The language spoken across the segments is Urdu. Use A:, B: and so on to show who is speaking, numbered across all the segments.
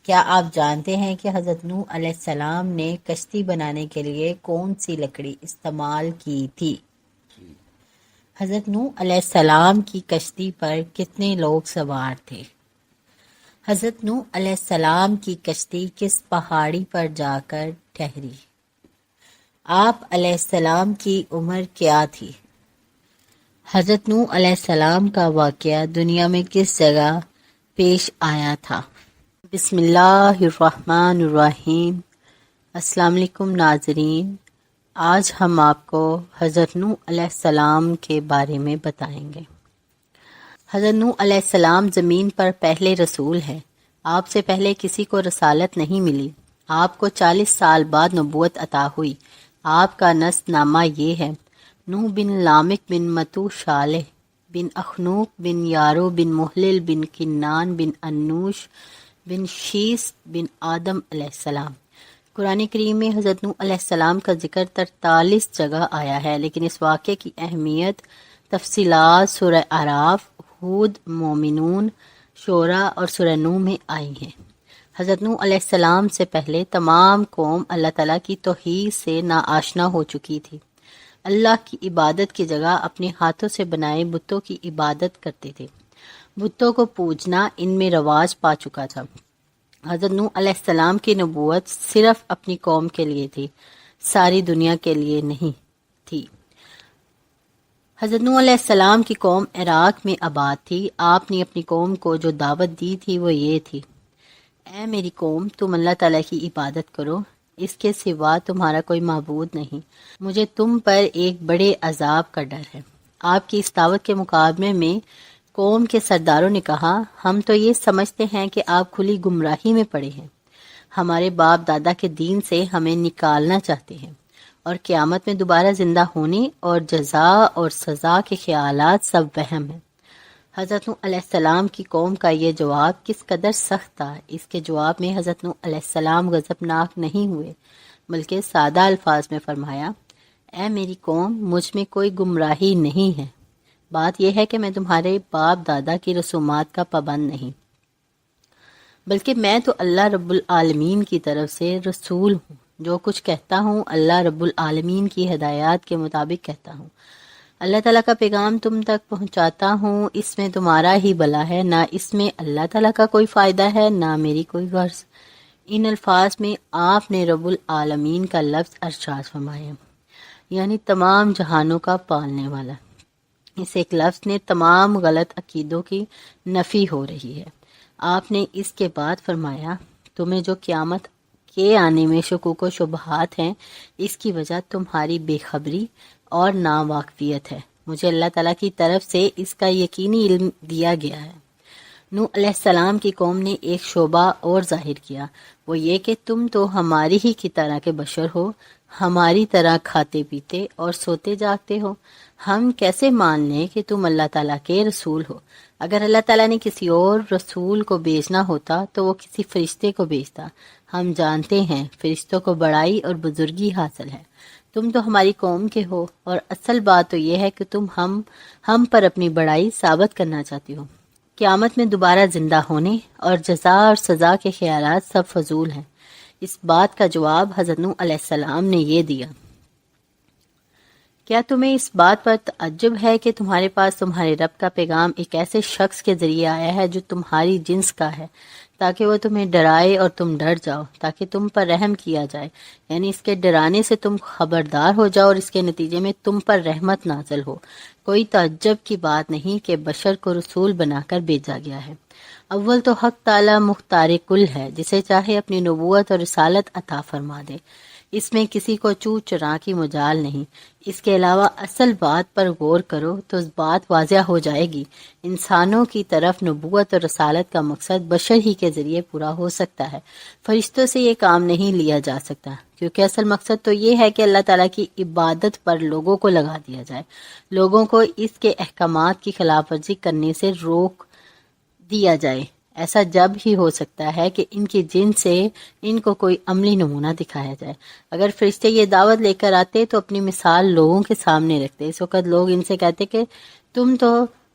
A: کیا آپ جانتے ہیں کہ حضرت نوح علیہ السلام نے کشتی بنانے کے لیے کون سی لکڑی استعمال کی تھی؟ حضرت نوح علیہ السلام کی کشتی پر کتنے لوگ سوار تھے؟ حضرت نوح علیہ السلام کی کشتی کس پہاڑی پر جا کر ٹھہری؟ آپ علیہ السلام کی عمر کیا تھی؟ حضرت نوح علیہ السلام کا واقعہ دنیا میں کس جگہ پیش آیا تھا؟ بسم اللہ الرحمن الرحیم۔ السلام علیکم ناظرین، آج ہم آپ کو حضرت نوح علیہ السلام کے بارے میں بتائیں گے۔ حضرت نوح علیہ السلام زمین پر پہلے رسول ہیں۔ آپ سے پہلے کسی کو رسالت نہیں ملی۔ آپ کو 40 سال بعد نبوت عطا ہوئی۔ آپ کا نسب نامہ یہ ہے: نوح بن لامک بن متو شالح بن اخنوک بن یارو بن محلل بن کنان بن انوش بن شیس بن آدم علیہ السلام۔ قرآن کریم میں حضرت نوح علیہ السلام کا ذکر 43 جگہ آیا ہے، لیکن اس واقعے کی اہمیت، تفصیلات سورہ اعراف، ہود، مومنون، شعراء اور سورہ نوح میں آئی ہیں۔ حضرت نوح علیہ السلام سے پہلے تمام قوم اللہ تعالیٰ کی توحید سے ناآشنا ہو چکی تھی۔ اللہ کی عبادت کی جگہ اپنے ہاتھوں سے بنائے بتوں کی عبادت کرتے تھے۔ بتوں کو پوجنا ان میں رواج پا چکا تھا۔ حضرت نوح علیہ السلام کی نبوت صرف اپنی قوم کے لیے تھی، ساری دنیا کے لیے نہیں تھی۔ حضرت نوح علیہ السلام کی قوم عراق میں آباد تھی۔ آپ نے اپنی قوم کو جو دعوت دی تھی وہ یہ تھی: اے میری قوم، تم اللہ تعالیٰ کی عبادت کرو، اس کے سوا تمہارا کوئی معبود نہیں، مجھے تم پر ایک بڑے عذاب کا ڈر ہے۔ آپ کی اس دعوت کے مقابلے میں قوم کے سرداروں نے کہا: ہم تو یہ سمجھتے ہیں کہ آپ کھلی گمراہی میں پڑے ہیں، ہمارے باپ دادا کے دین سے ہمیں نکالنا چاہتے ہیں، اور قیامت میں دوبارہ زندہ ہونے اور جزا اور سزا کے خیالات سب وہم ہیں۔ حضرت نوح علیہ السلام کی قوم کا یہ جواب کس قدر سخت تھا۔ اس کے جواب میں حضرت نوح علیہ السلام غضبناک نہیں ہوئے، بلکہ سادہ الفاظ میں فرمایا: اے میری قوم، مجھ میں کوئی گمراہی نہیں ہے، بات یہ ہے کہ میں تمہارے باپ دادا کی رسومات کا پابند نہیں، بلکہ میں تو اللہ رب العالمین کی طرف سے رسول ہوں۔ جو کچھ کہتا ہوں اللہ رب العالمین کی ہدایات کے مطابق کہتا ہوں۔ اللہ تعالیٰ کا پیغام تم تک پہنچاتا ہوں، اس میں تمہارا ہی بھلا ہے، نہ اس میں اللہ تعالیٰ کا کوئی فائدہ ہے، نہ میری کوئی غرض۔ ان الفاظ میں آپ نے رب العالمین کا لفظ ارشاد فرمایا، یعنی تمام جہانوں کا پالنے والا۔ اس ایک لفظ نے تمام غلط عقیدوں کی نفی ہو رہی ہے۔ آپ نے اس کے بعد فرمایا: تمہیں جو قیامت کے آنے میں شکوک و شبہات ہیں، اس کی وجہ تمہاری بے خبری اور ناواقفیت ہے۔ مجھے اللہ تعالیٰ کی طرف سے اس کا یقینی علم دیا گیا ہے۔ نوح علیہ السلام کی قوم نے ایک شعبہ اور ظاہر کیا، وہ یہ کہ تم تو ہماری ہی کی طرح کے بشر ہو، ہماری طرح کھاتے پیتے اور سوتے جاگتے ہو۔ ہم کیسے مان لیں کہ تم اللہ تعالیٰ کے رسول ہو؟ اگر اللہ تعالیٰ نے کسی اور رسول کو بھیجنا ہوتا تو وہ کسی فرشتے کو بھیجتا۔ ہم جانتے ہیں فرشتوں کو بڑائی اور بزرگی حاصل ہے۔ تم تو ہماری قوم کے ہو، اور اصل بات تو یہ ہے کہ تم ہم پر اپنی بڑائی ثابت کرنا چاہتی ہو۔ قیامت میں دوبارہ زندہ ہونے اور جزا اور سزا کے خیالات سب فضول ہیں۔ اس بات کا جواب حضرت نوح علیہ السلام نے یہ دیا: کیا تمہیں اس بات پر تعجب ہے کہ تمہارے پاس تمہارے رب کا پیغام ایک ایسے شخص کے ذریعے آیا ہے جو تمہاری جنس کا ہے، تاکہ وہ تمہیں ڈرائے اور تم ڈر جاؤ، تاکہ تم پر رحم کیا جائے، یعنی اس کے ڈرانے سے تم خبردار ہو جاؤ اور اس کے نتیجے میں تم پر رحمت نازل ہو۔ کوئی تعجب کی بات نہیں کہ بشر کو رسول بنا کر بھیجا گیا ہے۔ اول تو حق تعالی مختار کل ہے، جسے چاہے اپنی نبوت اور رسالت عطا فرما دے، اس میں کسی کو چو چرا کی مجال نہیں۔ اس کے علاوہ اصل بات پر غور کرو تو اس بات واضح ہو جائے گی، انسانوں کی طرف نبوت اور رسالت کا مقصد بشر ہی کے ذریعے پورا ہو سکتا ہے، فرشتوں سے یہ کام نہیں لیا جا سکتا، کیونکہ اصل مقصد تو یہ ہے کہ اللہ تعالیٰ کی عبادت پر لوگوں کو لگا دیا جائے، لوگوں کو اس کے احکامات کی خلاف ورزی کرنے سے روک دیا جائے۔ ایسا جب ہی ہو سکتا ہے کہ ان کی جن سے ان کو کوئی عملی نمونہ دکھایا جائے۔ اگر فرشتے یہ دعوت لے کر آتے تو اپنی مثال لوگوں کے سامنے رکھتے۔ اس وقت لوگ ان سے کہتے کہ تم تو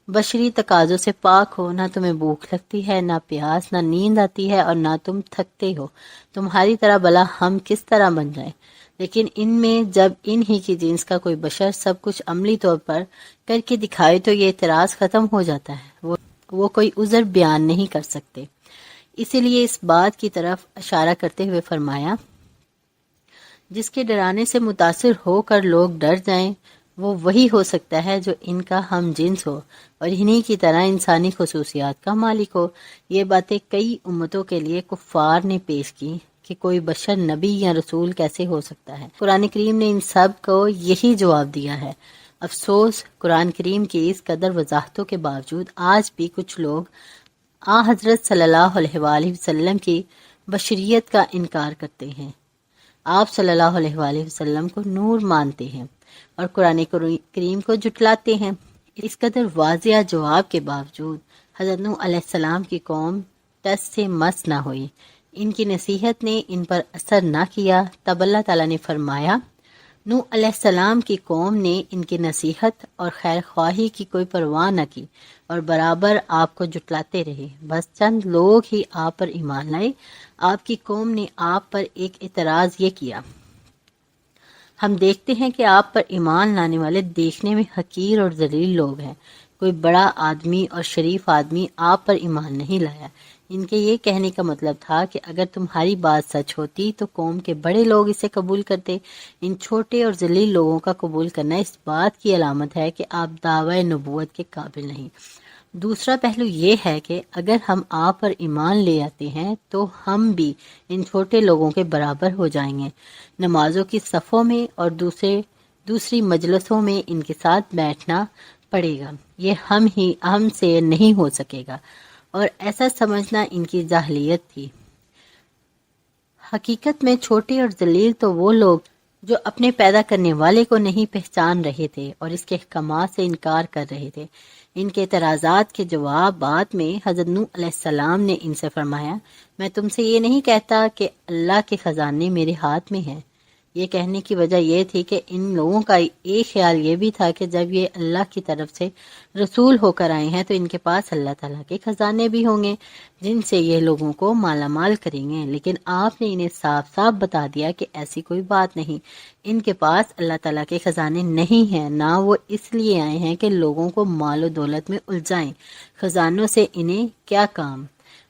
A: بشری تقاضوں سے پاک ہو، نہ تمہیں بھوک لگتی ہے، نہ پیاس، نہ نیند آتی ہے، اور نہ تم تھکتے ہو۔ تمہاری طرح بھلا ہم کس طرح بن جائیں؟ لیکن ان میں جب ان ہی کی جنس کا کوئی بشر سب کچھ عملی طور پر کر کے دکھائے تو یہ اعتراض ختم ہو جاتا ہے، وہ کوئی عذر بیان نہیں کر سکتے۔ اسی لیے اس بات کی طرف اشارہ کرتے ہوئے فرمایا، جس کے ڈرانے سے متاثر ہو کر لوگ ڈر جائیں، وہ وہی ہو سکتا ہے جو ان کا ہم جنس ہو اور انہی کی طرح انسانی خصوصیات کا مالک ہو۔ یہ باتیں کئی امتوں کے لیے کفار نے پیش کی کہ کوئی بشر نبی یا رسول کیسے ہو سکتا ہے۔ قرآن کریم نے ان سب کو یہی جواب دیا ہے۔ افسوس، قرآن کریم کی اس قدر وضاحتوں کے باوجود آج بھی کچھ لوگ حضرت صلی اللہ علیہ وآلہ وسلم کی بشریت کا انکار کرتے ہیں۔ آپ صلی اللہ علیہ وآلہ وسلم کو نور مانتے ہیں اور قرآن کریم کو جھٹلاتے ہیں۔ اس قدر واضح جواب کے باوجود حضرت نوح علیہ السلام کی قوم ٹس سے مس نہ ہوئی، ان کی نصیحت نے ان پر اثر نہ کیا۔ تب اللہ تعالیٰ نے فرمایا، نوح علیہ السلام کی قوم نے ان کی نصیحت اور خیر خواہی کی کوئی پرواہ نہ کی اور برابر آپ کو جھٹلاتے رہے۔ بس چند لوگ ہی آپ پر ایمان لائے۔ آپ کی قوم نے آپ پر ایک اعتراض یہ کیا، ہم دیکھتے ہیں کہ آپ پر ایمان لانے والے دیکھنے میں حقیر اور ذلیل لوگ ہیں، کوئی بڑا آدمی اور شریف آدمی آپ پر ایمان نہیں لایا۔ ان کے یہ کہنے کا مطلب تھا کہ اگر تمہاری بات سچ ہوتی تو قوم کے بڑے لوگ اسے قبول کرتے۔ ان چھوٹے اور ذلیل لوگوں کا قبول کرنا اس بات کی علامت ہے کہ آپ دعوی نبوت کے قابل نہیں۔ دوسرا پہلو یہ ہے کہ اگر ہم آپ پر ایمان لے آتے ہیں تو ہم بھی ان چھوٹے لوگوں کے برابر ہو جائیں گے، نمازوں کی صفوں میں اور دوسری مجلسوں میں ان کے ساتھ بیٹھنا پڑے گا۔ یہ ہم سے نہیں ہو سکے گا، اور ایسا سمجھنا ان کی جاہلیت تھی۔ حقیقت میں چھوٹے اور ذلیل تو وہ لوگ جو اپنے پیدا کرنے والے کو نہیں پہچان رہے تھے اور اس کے احکامات سے انکار کر رہے تھے۔ ان کے اعتراضات کے جوابات میں حضرت نوح علیہ السلام نے ان سے فرمایا، میں تم سے یہ نہیں کہتا کہ اللہ کے خزانے میرے ہاتھ میں ہیں۔ یہ کہنے کی وجہ یہ تھی کہ ان لوگوں کا ایک خیال یہ بھی تھا کہ جب یہ اللہ کی طرف سے رسول ہو کر آئے ہیں تو ان کے پاس اللہ تعالیٰ کے خزانے بھی ہوں گے جن سے یہ لوگوں کو مالا مال کریں گے۔ لیکن آپ نے انہیں صاف صاف بتا دیا کہ ایسی کوئی بات نہیں، ان کے پاس اللہ تعالیٰ کے خزانے نہیں ہیں، نہ وہ اس لیے آئے ہیں کہ لوگوں کو مال و دولت میں الجھائیں۔ خزانوں سے انہیں کیا کام؟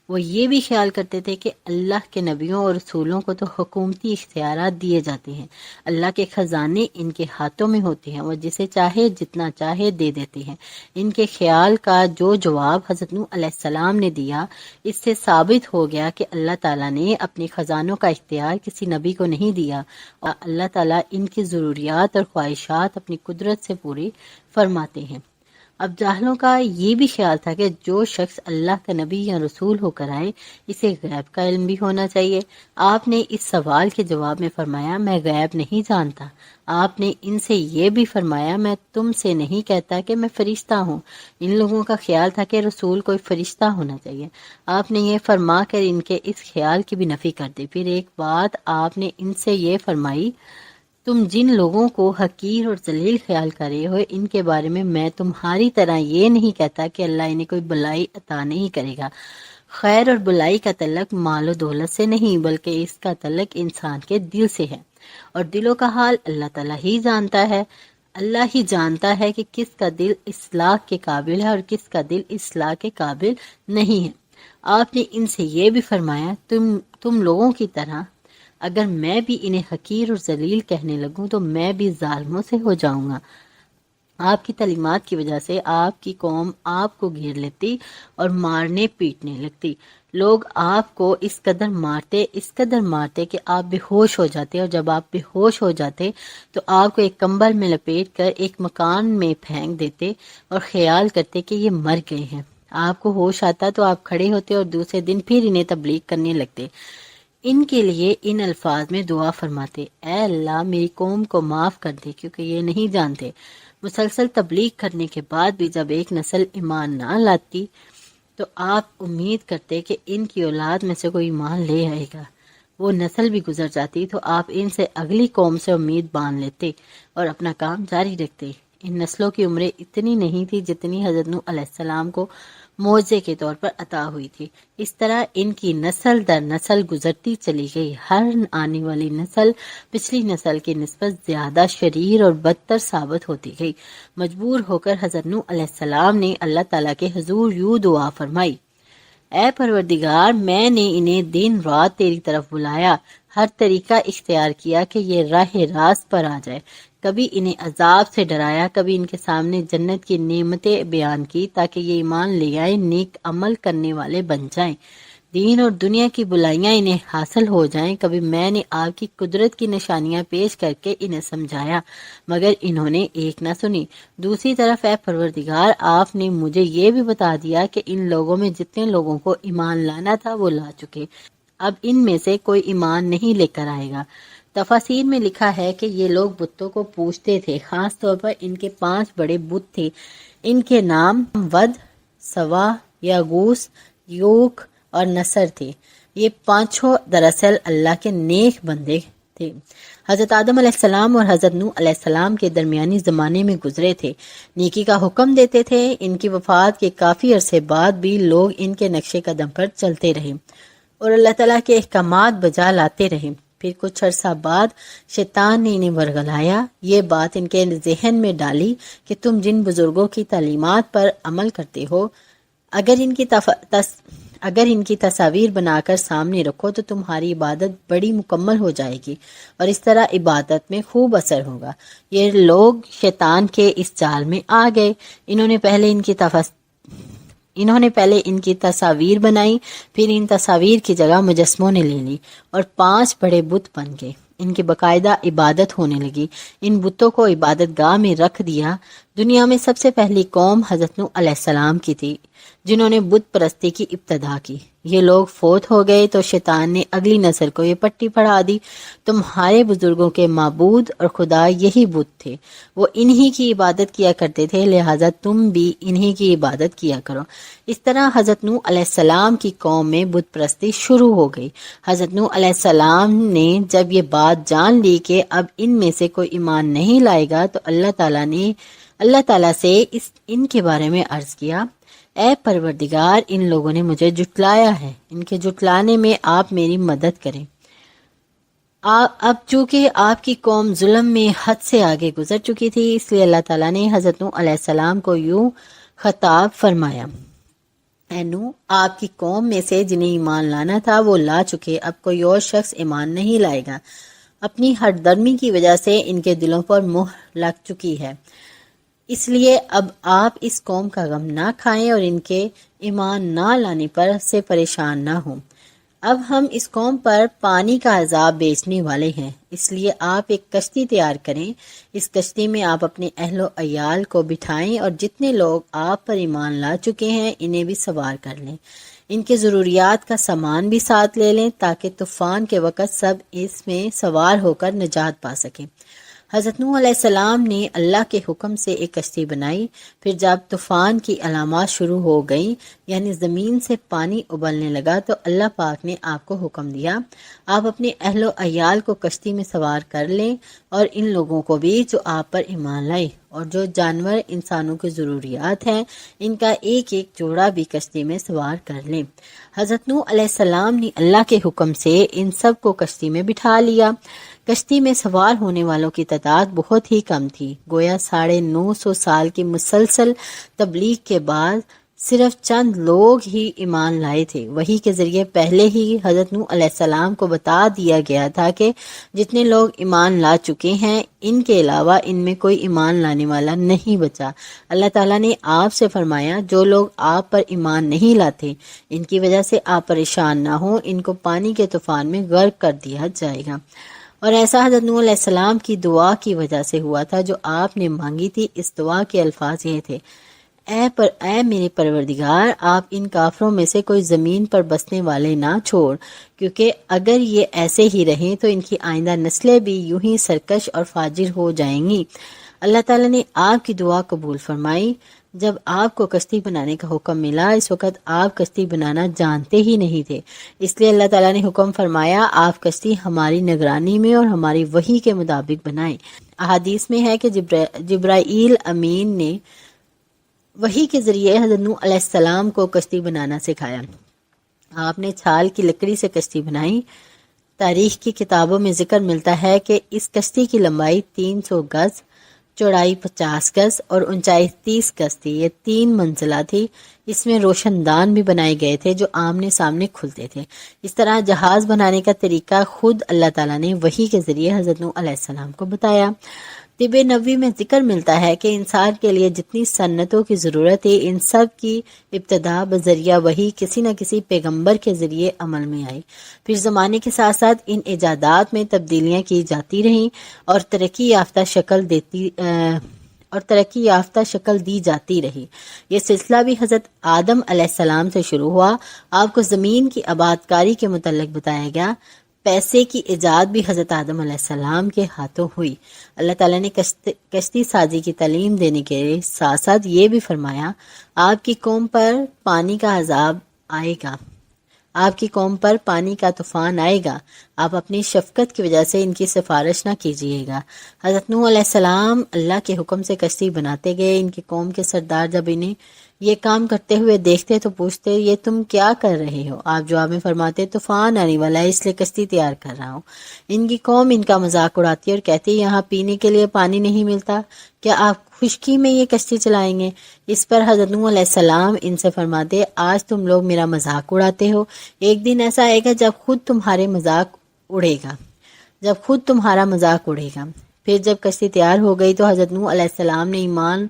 A: وہ یہ بھی خیال کرتے تھے کہ اللہ کے نبیوں اور رسولوں کو تو حکومتی اختیارات دیے جاتے ہیں، اللہ کے خزانے ان کے ہاتھوں میں ہوتے ہیں، وہ جسے چاہے جتنا چاہے دے دیتے ہیں۔ ان کے خیال کا جو جواب حضرت نوح علیہ السلام نے دیا، اس سے ثابت ہو گیا کہ اللہ تعالیٰ نے اپنے خزانوں کا اختیار کسی نبی کو نہیں دیا، اور اللہ تعالیٰ ان کی ضروریات اور خواہشات اپنی قدرت سے پوری فرماتے ہیں۔ اب جاہلوں کا یہ بھی خیال تھا کہ جو شخص اللہ کا نبی یا رسول ہو کر آئے اسے غیب کا علم بھی ہونا چاہیے۔ آپ نے اس سوال کے جواب میں فرمایا، میں غیب نہیں جانتا۔ آپ نے ان سے یہ بھی فرمایا، میں تم سے نہیں کہتا کہ میں فرشتہ ہوں۔ ان لوگوں کا خیال تھا کہ رسول کوئی فرشتہ ہونا چاہیے۔ آپ نے یہ فرما کر ان کے اس خیال کی بھی نفی کر دی۔ پھر ایک بات آپ نے ان سے یہ فرمائی، تم جن لوگوں کو حقیر اور ذلیل خیال کر رہے ہو ان کے بارے میں تمہاری طرح یہ نہیں کہتا کہ اللہ انہیں کوئی بلائی عطا نہیں کرے گا۔ خیر اور بلائی کا تعلق مال و دولت سے نہیں بلکہ اس کا تعلق انسان کے دل سے ہے، اور دلوں کا حال اللہ تعالیٰ ہی جانتا ہے۔ اللہ ہی جانتا ہے کہ کس کا دل اصلاح کے قابل ہے اور کس کا دل اصلاح کے قابل نہیں ہے۔ آپ نے ان سے یہ بھی فرمایا، تم لوگوں کی طرح اگر میں بھی انہیں حقیر اور ذلیل کہنے لگوں تو میں بھی ظالموں سے ہو جاؤں گا۔ آپ کی تعلیمات کی وجہ سے آپ کی قوم آپ کو گھیر لیتی اور مارنے پیٹنے لگتی۔ لوگ آپ کو اس قدر مارتے کہ آپ بے ہوش ہو جاتے، اور جب آپ بے ہوش ہو جاتے تو آپ کو ایک کمبل میں لپیٹ کر ایک مکان میں پھینک دیتے اور خیال کرتے کہ یہ مر گئے ہیں۔ آپ کو ہوش آتا تو آپ کھڑے ہوتے اور دوسرے دن پھر انہیں تبلیغ کرنے لگتے۔ ان کے لیے ان الفاظ میں دعا فرماتے، اے اللہ میری قوم کو معاف کر دے کیونکہ یہ نہیں جانتے۔ مسلسل تبلیغ کرنے کے بعد بھی جب ایک نسل ایمان نہ لاتی تو آپ امید کرتے کہ ان کی اولاد میں سے کوئی ایمان لے آئے گا۔ وہ نسل بھی گزر جاتی تو آپ ان سے اگلی قوم سے امید باندھ لیتے اور اپنا کام جاری رکھتے۔ ان نسلوں کی عمریں اتنی نہیں تھی جتنی حضرت نوح علیہ السلام کو معجزے کے طور پر عطا ہوئی تھی۔ اس طرح ان کی نسل در نسل گزرتی چلی گئی۔ ہر آنے والی نسل پچھلی نسل کی نسبت زیادہ شریر اور بدتر ثابت ہوتی گئی۔ مجبور ہو کر حضرت نوح علیہ السلام نے اللہ تعالیٰ کے حضور یوں دعا فرمائی: اے پروردگار، میں نے انہیں دن رات تیری طرف بلایا، ہر طریقہ اختیار کیا کہ یہ راہ راست پر آ جائے، کبھی انہیں عذاب سے ڈرایا، کبھی ان کے سامنے جنت کی نعمتیں بیان کی تاکہ یہ ایمان لے آئے، نیک عمل کرنے والے بن جائیں، دین اور دنیا کی بلائیاں انہیں حاصل ہو جائیں۔ کبھی میں نے آپ کی قدرت کی نشانیاں پیش کر کے انہیں سمجھایا، مگر انہوں نے ایک نہ سنی۔ دوسری طرف اے پروردگار، آپ نے مجھے یہ بھی بتا دیا کہ ان لوگوں میں جتنے لوگوں کو ایمان لانا تھا وہ لا چکے، اب ان میں سے کوئی ایمان نہیں لے کر آئے گا۔ تفاسیر میں لکھا ہے کہ یہ لوگ بتوں کو پوجتے تھے، خاص طور پر ان کے 5 بڑے بت تھے۔ ان کے نام ود، سوا، یاغوس، یوک اور نصر تھے۔ یہ 5 دراصل اللہ کے نیک بندے تھے۔ حضرت آدم علیہ السلام اور حضرت نوح علیہ السلام کے درمیانی زمانے میں گزرے تھے، نیکی کا حکم دیتے تھے۔ ان کی وفات کے کافی عرصے بعد بھی لوگ ان کے نقش قدم پر چلتے رہے اور اللہ تعالیٰ کے احکامات بجا لاتے رہے۔ پھر کچھ عرصہ بعد شیطان نے انہیں ورگلایا، یہ بات ان کے ذہن میں ڈالی کہ تم جن بزرگوں کی تعلیمات پر عمل کرتے ہو، اگر ان کی تصاویر بنا کر سامنے رکھو تو تمہاری عبادت بڑی مکمل ہو جائے گی اور اس طرح عبادت میں خوب اثر ہوگا۔ یہ لوگ شیطان کے اس جال میں آ گئے۔ انہوں نے پہلے ان کی تصاویر بنائی، پھر ان تصاویر کی جگہ مجسموں نے لے لی اور 5 بڑے بت بن گئے۔ ان کی باقاعدہ عبادت ہونے لگی۔ ان بتوں کو عبادت گاہ میں رکھ دیا۔ دنیا میں سب سے پہلی قوم حضرت نوح علیہ السلام کی تھی جنہوں نے بت پرستی کی ابتدا کی۔ یہ لوگ فوت ہو گئے تو شیطان نے اگلی نسل کو یہ پٹی پڑھا دی: تمہارے بزرگوں کے معبود اور خدا یہی بت تھے، وہ انہی کی عبادت کیا کرتے تھے، لہٰذا تم بھی انہی کی عبادت کیا کرو۔ اس طرح حضرت نوح علیہ السلام کی قوم میں بت پرستی شروع ہو گئی۔ حضرت نوح علیہ السلام نے جب یہ بات جان لی کہ اب ان میں سے کوئی ایمان نہیں لائے گا تو اللہ تعالیٰ سے ان کے بارے میں عرض کیا: اے پروردگار، ان لوگوں نے مجھے جھٹلایا ہے، ان کے جھٹلانے میں آپ میری مدد کریں۔ اب چونکہ آپ کی قوم ظلم میں حد سے آگے گزر چکی تھی، اس لیے اللہ تعالیٰ نے حضرت نوح علیہ السلام کو یوں خطاب فرمایا: اے نوح، آپ کی قوم میں سے جنہیں ایمان لانا تھا وہ لا چکے، اب کوئی اور شخص ایمان نہیں لائے گا۔ اپنی ہٹ درمی کی وجہ سے ان کے دلوں پر مہر لگ چکی ہے، اس لیے اب آپ اس قوم کا غم نہ کھائیں اور ان کے ایمان نہ لانے پر سے پریشان نہ ہوں۔ اب ہم اس قوم پر پانی کا عذاب بیچنے والے ہیں، اس لیے آپ ایک کشتی تیار کریں، اس کشتی میں آپ اپنے اہل و عیال کو بٹھائیں اور جتنے لوگ آپ پر ایمان لا چکے ہیں انہیں بھی سوار کر لیں، ان کے ضروریات کا سامان بھی ساتھ لے لیں تاکہ طوفان کے وقت سب اس میں سوار ہو کر نجات پا سکیں۔ حضرت نوح علیہ السلام نے اللہ کے حکم سے ایک کشتی بنائی۔ پھر جب طوفان کی علامات شروع ہو گئیں، یعنی زمین سے پانی ابلنے لگا، تو اللہ پاک نے آپ کو حکم دیا: آپ اپنے اہل و عیال کو کشتی میں سوار کر لیں اور ان لوگوں کو بھی جو آپ پر ایمان لائے، اور جو جانور انسانوں کی ضروریات ہیں ان کا ایک ایک جوڑا بھی کشتی میں سوار کر لیں۔ حضرت نوح علیہ السلام نے اللہ کے حکم سے ان سب کو کشتی میں بٹھا لیا۔ کشتی میں سوار ہونے والوں کی تعداد بہت ہی کم تھی، گویا 950 سال کی مسلسل تبلیغ کے بعد صرف چند لوگ ہی ایمان لائے تھے۔ وحی کے ذریعے پہلے ہی حضرت نوح علیہ السلام کو بتا دیا گیا تھا کہ جتنے لوگ ایمان لا چکے ہیں ان کے علاوہ ان میں کوئی ایمان لانے والا نہیں بچا۔ اللہ تعالیٰ نے آپ سے فرمایا: جو لوگ آپ پر ایمان نہیں لاتے ان کی وجہ سے آپ پریشان نہ ہوں، ان کو پانی کے طوفان میں غرق کر دیا جائے گا۔ اور ایسا حضرت نوح علیہ السلام کی دعا کی وجہ سے ہوا تھا جو آپ نے مانگی تھی۔ اس دعا کے الفاظ یہ تھے: اے میرے پروردگار، آپ ان کافروں میں سے کوئی زمین پر بسنے والے نہ چھوڑ، کیونکہ اگر یہ ایسے ہی رہیں تو ان کی آئندہ نسلیں بھی یوں ہی سرکش اور فاجر ہو جائیں گی۔ اللہ تعالیٰ نے آپ کی دعا قبول فرمائی۔ جب آپ کو کشتی بنانے کا حکم ملا اس وقت آپ کشتی بنانا جانتے ہی نہیں تھے، اس لیے اللہ تعالیٰ نے حکم فرمایا آپ کشتی ہماری نگرانی میں اور ہماری وحی کے مطابق بنائیں۔ احادیث میں ہے کہ جبرائیل امین نے وحی کے ذریعے حضرت نوح علیہ السلام کو کشتی بنانا سکھایا۔ آپ نے چھال کی لکڑی سے کشتی بنائی۔ تاریخ کی کتابوں میں ذکر ملتا ہے کہ اس کشتی کی لمبائی 300 گز، چوڑائی 50 گز اور اونچائی 30 گز تھی۔ یہ 3 منزلہ تھی۔ اس میں روشن دان بھی بنائے گئے تھے جو آمنے سامنے کھلتے تھے۔ اس طرح جہاز بنانے کا طریقہ خود اللہ تعالیٰ نے وحی کے ذریعے حضرت نوح علیہ السلام کو بتایا۔ طب نبوی میں ذکر ملتا ہے کہ انسان کے لیے جتنی صنعتوں کی ضرورت ہے ان سب کی ابتدا بذریعہ وحی کسی نہ کسی پیغمبر کے ذریعے عمل میں آئی۔ پھر زمانے کے ساتھ ساتھ ان ایجادات میں تبدیلیاں کی جاتی رہیں اور ترقی یافتہ شکل دی جاتی رہی۔ یہ سلسلہ بھی حضرت آدم علیہ السلام سے شروع ہوا۔ آپ کو زمین کی آبادکاری کے متعلق بتایا گیا۔ پیسے کی ایجاد بھی حضرت آدم علیہ السلام کے ہاتھوں ہوئی۔ اللہ تعالیٰ نے کشتی سازی کی تعلیم دینے کے ساتھ ساتھ یہ بھی فرمایا آپ کی قوم پر پانی کا عذاب آئے گا، آپ کی قوم پر پانی کا طوفان آئے گا، آپ اپنی شفقت کی وجہ سے ان کی سفارش نہ کیجیے گا۔ حضرت نوح علیہ السلام اللہ کے حکم سے کشتی بناتے گئے۔ ان کی قوم کے سردار جب انہیں یہ کام کرتے ہوئے دیکھتے تو پوچھتے یہ تم کیا کر رہے ہو؟ آپ جواب میں فرماتے طوفان آنے والا ہے اس لیے کشتی تیار کر رہا ہوں۔ ان کی قوم ان کا مذاق اڑاتی اور کہتی یہاں پینے کے لیے پانی نہیں ملتا، کیا آپ خشکی میں یہ کشتی چلائیں گے؟ اس پر حضرت نوح علیہ السلام ان سے فرماتے آج تم لوگ میرا مذاق اڑاتے ہو، ایک دن ایسا آئے گا جب خود تمہارا مذاق اڑے گا۔ پھر جب کشتی تیار ہو گئی تو حضرت نوح علیہ السلام نے ایمان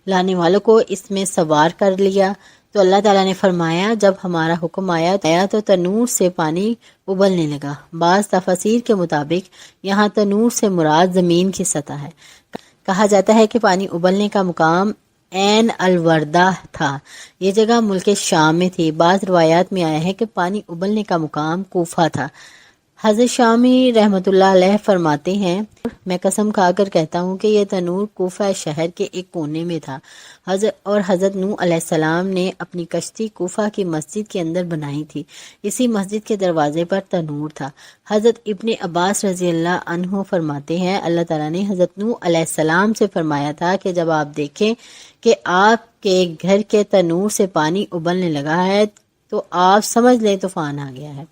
A: لانے والوں کو اس میں سوار کر لیا تو اللہ تعالیٰ نے فرمایا جب ہمارا حکم آیا تو تنور سے پانی ابلنے لگا۔ بعض تفاسیر کے مطابق یہاں تنور سے مراد زمین کی سطح ہے۔ کہا جاتا ہے کہ پانی ابلنے کا مقام عین الوردہ تھا، یہ جگہ ملک شام میں تھی۔ بعض روایات میں آیا ہے کہ پانی ابلنے کا مقام کوفہ تھا۔ حضرت شامی رحمۃ اللہ علیہ فرماتے ہیں میں قسم کھا کر کہتا ہوں کہ یہ تنور کوفہ شہر کے ایک کونے میں تھا اور حضرت نوح علیہ السلام نے اپنی کشتی کوفہ کی مسجد کے اندر بنائی تھی۔ اسی مسجد کے دروازے پر تنور تھا۔ حضرت ابن عباس رضی اللہ عنہ فرماتے ہیں اللہ تعالیٰ نے حضرت نوح علیہ السلام سے فرمایا تھا کہ جب آپ دیکھیں کہ آپ کے گھر کے تنور سے پانی ابلنے لگا ہے تو آپ سمجھ لیں طوفان آ گیا ہے۔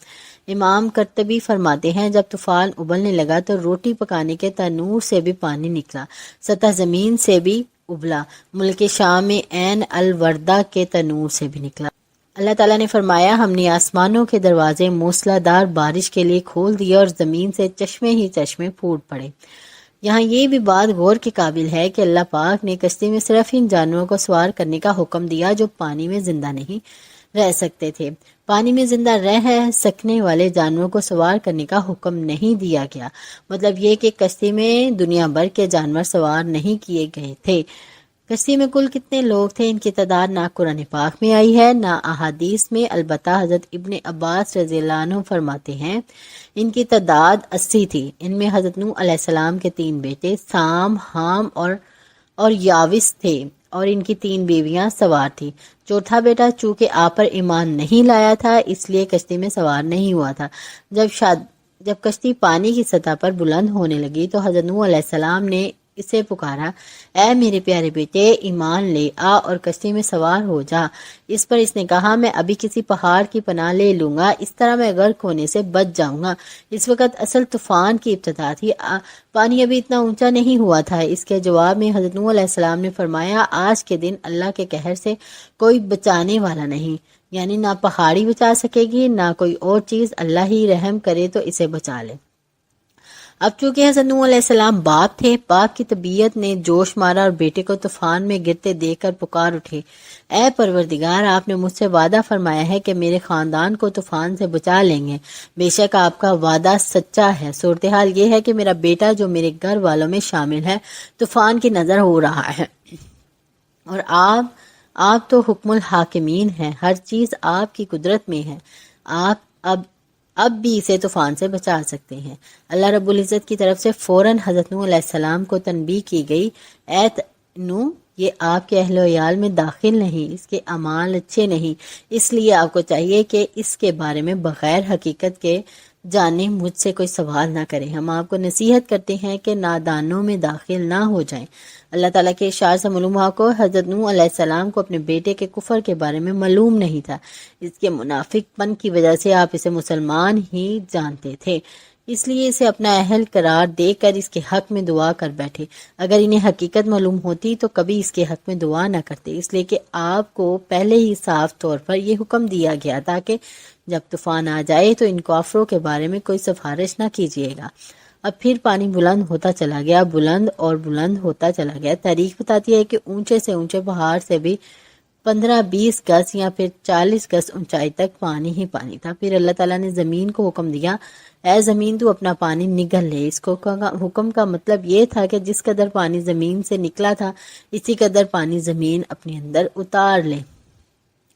A: امام قرطبی فرماتے ہیں جب طوفان ابلنے لگا تو روٹی پکانے کے تنور سے بھی پانی نکلا، سطح زمین سے بھی ابلا، ملک شام میں عین الوردہ کے تنور سے بھی نکلا۔ اللہ تعالیٰ نے فرمایا ہم نے آسمانوں کے دروازے موسلا دار بارش کے لیے کھول دیے اور زمین سے چشمے ہی چشمے پھوٹ پڑے۔ یہاں یہ بھی بات غور کے قابل ہے کہ اللہ پاک نے کشتی میں صرف ان جانوروں کو سوار کرنے کا حکم دیا جو پانی میں زندہ نہیں رہ سکتے تھے۔ پانی میں زندہ رہ سکنے والے جانوروں کو سوار کرنے کا حکم نہیں دیا گیا، مطلب یہ کہ کشتی میں دنیا بھر کے جانور سوار نہیں کیے گئے تھے۔ کشتی میں کل کتنے لوگ تھے ان کی تعداد نہ قرآن پاک میں آئی ہے نہ احادیث میں، البتہ حضرت ابن عباس رضی اللہ عنہ فرماتے ہیں ان کی تعداد 80 تھی۔ ان میں حضرت نوح علیہ السلام کے 3 بیٹے سام، حام اور یاوس تھے اور ان کی 3 بیویاں سوار تھیں۔ چوتھا بیٹا چونکہ آپ پر ایمان نہیں لایا تھا اس لیے کشتی میں سوار نہیں ہوا تھا۔ جب کشتی پانی کی سطح پر بلند ہونے لگی تو حضرت نوح علیہ السلام نے اسے پکارا اے میرے پیارے بیٹے ایمان لے آ اور کشتی میں سوار ہو جا۔ اس پر اس نے کہا میں ابھی کسی پہاڑ کی پناہ لے لوں گا، اس طرح میں غرق ہونے سے بچ جاؤں گا۔ اس وقت اصل طوفان کی ابتدا تھی، پانی ابھی اتنا اونچا نہیں ہوا تھا۔ اس کے جواب میں حضرت نوح علیہ السلام نے فرمایا آج کے دن اللہ کے قہر سے کوئی بچانے والا نہیں، یعنی نہ پہاڑی بچا سکے گی نہ کوئی اور چیز، اللہ ہی رحم کرے تو اسے بچا لے۔ اب چونکہ حضرت نوح علیہ السلام باپ تھے، باپ کی طبیعت نے جوش مارا اور بیٹے کو طوفان میں گرتے دیکھ کر پکار اٹھے اے پروردگار آپ نے مجھ سے وعدہ فرمایا ہے کہ میرے خاندان کو طوفان سے بچا لیں گے، بے شک آپ کا وعدہ سچا ہے۔ صورتحال یہ ہے کہ میرا بیٹا جو میرے گھر والوں میں شامل ہے طوفان کی نظر ہو رہا ہے اور آپ تو حکم الحاکمین ہیں، ہر چیز آپ کی قدرت میں ہے، آپ اب بھی اسے طوفان سے بچا سکتے ہیں۔ اللہ رب العزت کی طرف سے فوراً حضرت نوح علیہ السلام کو تنبیہ کی گئی اے نوح یہ آپ کے اہل و عیال میں داخل نہیں، اس کے اعمال اچھے نہیں، اس لیے آپ کو چاہیے کہ اس کے بارے میں بغیر حقیقت کے جانے مجھ سے کوئی سوال نہ کریں۔ ہم آپ کو نصیحت کرتے ہیں کہ نادانوں میں داخل نہ ہو جائیں۔ اللہ تعالیٰ کے اشارے سے معلوم ہوا کو حضرت نوح علیہ السلام کو اپنے بیٹے کے کفر کے بارے میں معلوم نہیں تھا، اس کے منافق پن کی وجہ سے آپ اسے مسلمان ہی جانتے تھے، اس لیے اسے اپنا اہل قرار دے کر اس کے حق میں دعا کر بیٹھے۔ اگر انہیں حقیقت معلوم ہوتی تو کبھی اس کے حق میں دعا نہ کرتے، اس لیے کہ آپ کو پہلے ہی صاف طور پر یہ حکم دیا گیا تھا کہ جب طوفان آ جائے تو ان کافروں کے بارے میں کوئی سفارش نہ کیجیے گا۔ اب پھر پانی بلند ہوتا چلا گیا، بلند اور بلند ہوتا چلا گیا۔ تاریخ بتاتی ہے کہ اونچے سے اونچے پہاڑ سے بھی 15-20 گز یا پھر 40 گز اونچائی تک پانی ہی پانی تھا۔ پھر اللہ تعالیٰ نے زمین کو حکم دیا، اے زمین تو اپنا پانی نگل لے۔ اس کو حکم کا مطلب یہ تھا کہ جس قدر پانی زمین سے نکلا تھا اسی قدر پانی زمین اپنے اندر اتار لے۔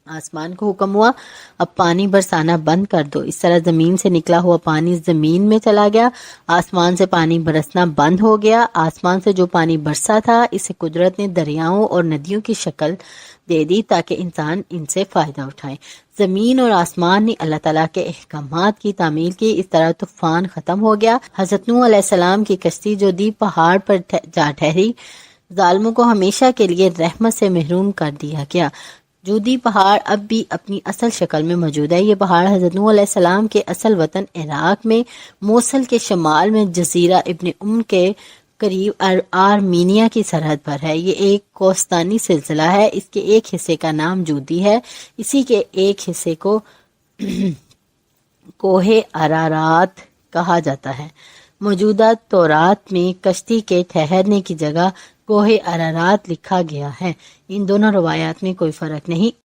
A: آسمان کو حکم ہوا، اب پانی برسانا بند کر دو۔ اس طرح زمین سے نکلا ہوا پانی زمین میں چلا گیا، آسمان سے پانی برسنا بند ہو گیا۔ آسمان سے جو پانی برسا تھا اسے قدرت نے دریاؤں اور ندیوں کی شکل دے دی تاکہ انسان ان سے فائدہ اٹھائے۔ زمین اور آسمان نے اللہ تعالیٰ کے احکامات کی تعمیل کی، اس طرح طوفان ختم ہو گیا۔ حضرت نوح علیہ السلام کی کشتی جو دی پہاڑ پر جا ٹھہری، ظالموں کو ہمیشہ کے لیے رحمت سے محروم کر دیا گیا۔ جودی پہاڑ اب بھی اپنی اصل شکل میں موجود ہے۔ یہ پہاڑ حضرت نوح علیہ السلام کے اصل وطن عراق میں موصل کے شمال میں جزیرہ ابن کے قریب آرمینیا کی سرحد پر ہے۔ یہ ایک کوستانی سلسلہ ہے، اس کے ایک حصے کا نام جودی ہے، اسی کے ایک حصے کو کوہ ارارات کہا جاتا ہے۔ موجودہ تورات میں کشتی کے ٹھہرنے کی جگہ کوہ ارارات لکھا گیا ہے۔ ان دونوں روایات میں کوئی فرق نہیں۔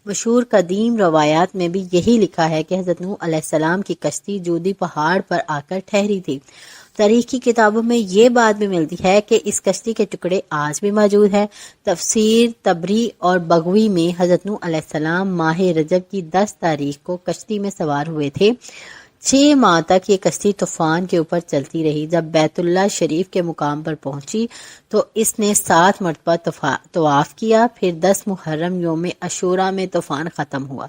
A: مشہور قدیم روایات میں بھی یہی لکھا ہے کہ حضرت نوح علیہ السلام کی کشتی جودی پہاڑ پر آ کر ٹھہری تھی۔ تاریخ کی کتابوں میں یہ بات بھی ملتی ہے کہ اس کشتی کے ٹکڑے آج بھی موجود ہیں۔ تفسیر تبری اور بغوی میں حضرت نوح علیہ السلام ماہ رجب کی 10 تاریخ کو کشتی میں سوار ہوئے تھے۔ 6 ماہ تک یہ کشتی طوفان کے اوپر چلتی رہی۔ جب بیت اللہ شریف کے مقام پر پہنچی تو اس نے 7 مرتبہ طواف کیا، پھر 10 محرم یوم عاشوراء میں طوفان ختم ہوا۔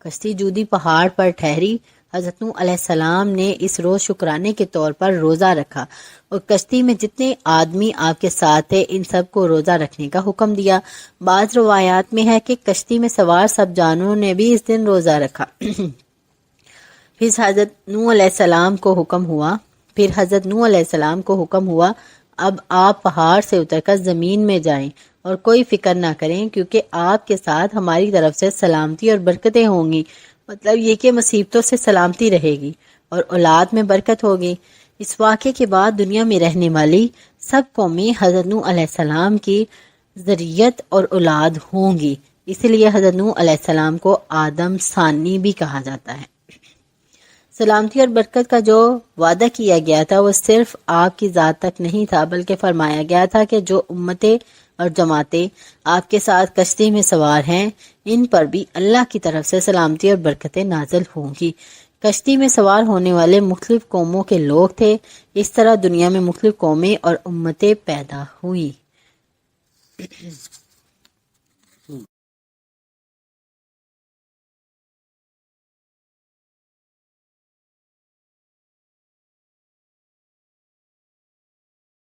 A: کشتی جودی پہاڑ پر ٹھہری۔ حضرت نوح علیہ السلام نے اس روز شکرانے کے طور پر روزہ رکھا اور کشتی میں جتنے آدمی آپ کے ساتھ تھے ان سب کو روزہ رکھنے کا حکم دیا۔ بعض روایات میں ہے کہ کشتی میں سوار سب جانوروں نے بھی اس دن روزہ رکھا۔ پھر حضرت نوح علیہ السلام کو حکم ہوا اب آپ پہاڑ سے اتر کر زمین میں جائیں اور کوئی فکر نہ کریں، کیونکہ آپ کے ساتھ ہماری طرف سے سلامتی اور برکتیں ہوں گی۔ مطلب یہ کہ مصیبتوں سے سلامتی رہے گی اور اولاد میں برکت ہوگی۔ اس واقعے کے بعد دنیا میں رہنے والی سب قومیں حضرت نوح علیہ السلام کی ذریت اور اولاد ہوں گی، اس لیے حضرت نوح علیہ السلام کو آدم ثانی بھی کہا جاتا ہے۔ سلامتی اور برکت کا جو وعدہ کیا گیا تھا وہ صرف آپ کی ذات تک نہیں تھا، بلکہ فرمایا گیا تھا کہ جو امتیں اور جماعتیں آپ کے ساتھ کشتی میں سوار ہیں ان پر بھی اللہ کی طرف سے سلامتی اور برکتیں نازل ہوں گی۔ کشتی میں سوار ہونے والے مختلف قوموں کے لوگ تھے، اس طرح دنیا میں مختلف قومیں اور امتیں پیدا ہوئیں۔